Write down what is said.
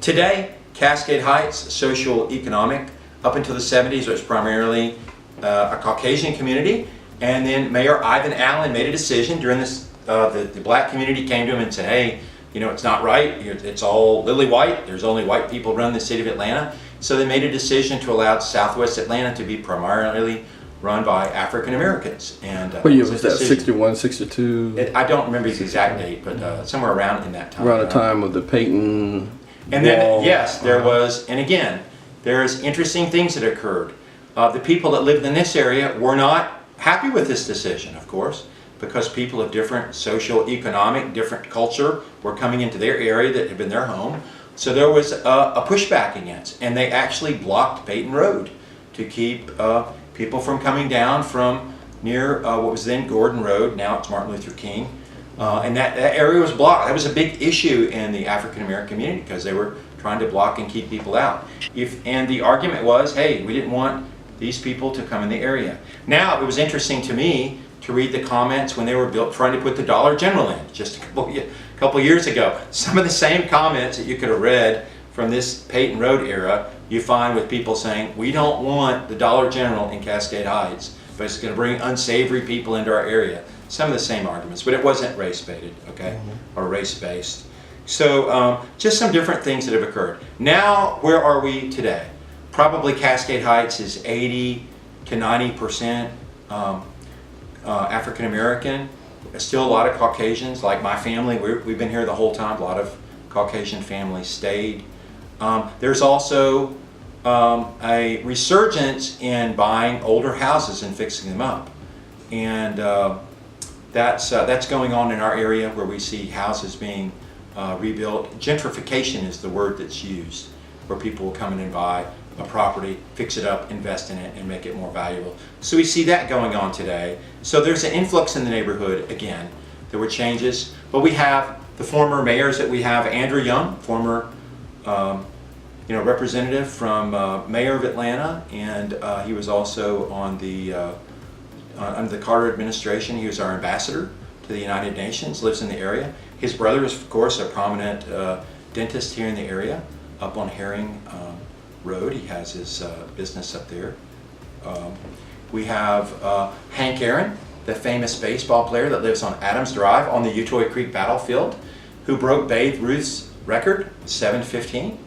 Today, Cascade Heights, social economic, up until the 70s, it was primarily a Caucasian community. And then Mayor Ivan Allen made a decision during this, the black community came to him and said, hey, you know, it's not right, it's all lily white, there's only white people run the city of Atlanta. So they made a decision to allow Southwest Atlanta to be primarily run by African Americans. And what year was that, 61, 62? I don't remember the exact date, but somewhere around in that time. Around the time of the Peyton And then, Wall. yes, there was, and again, there's interesting things that occurred. The people that lived in this area were not happy with this decision, of course, because people of different social, economic, different culture were coming into their area that had been their home. So there was a pushback against, and they actually blocked Peyton Road to keep people from coming down from near what was then Gordon Road, now it's Martin Luther King, and that area was blocked. That was a big issue in the African American community because they were trying to block and keep people out. And the argument was, hey, we didn't want these people to come in the area. Now, it was interesting to me to read the comments when they were trying to put the Dollar General in just a couple years ago. Some of the same comments that you could have read from this Peyton Road era, you find with people saying, we don't want the Dollar General in Cascade Heights, but it's going to bring unsavory people into our area. Some of the same arguments, but it wasn't race-baited, okay, or race-based. So just some different things that have occurred. Now, where are we today? Probably Cascade Heights is 80 to 90% African American. Still a lot of Caucasians, like my family. We've been here the whole time. A lot of Caucasian families stayed. There's also a resurgence in buying older houses and fixing them up, and that's going on in our area where we see houses being rebuilt. Gentrification is the word that's used, where people will come in and buy a property, fix it up, invest in it, and make it more valuable. So we see that going on today. So there's an influx in the neighborhood again. There were changes, but we have the former mayors that we have. Andrew Young, former representative from mayor of Atlanta, and he was also on the under the Carter administration. He was our ambassador to the United Nations, lives in the area. His brother is, of course, a prominent dentist here in the area, up on Herring Road. He has his business up there. We have Hank Aaron, the famous baseball player that lives on Adams Drive on the Utoy Creek battlefield, who broke Babe Ruth's record, 715.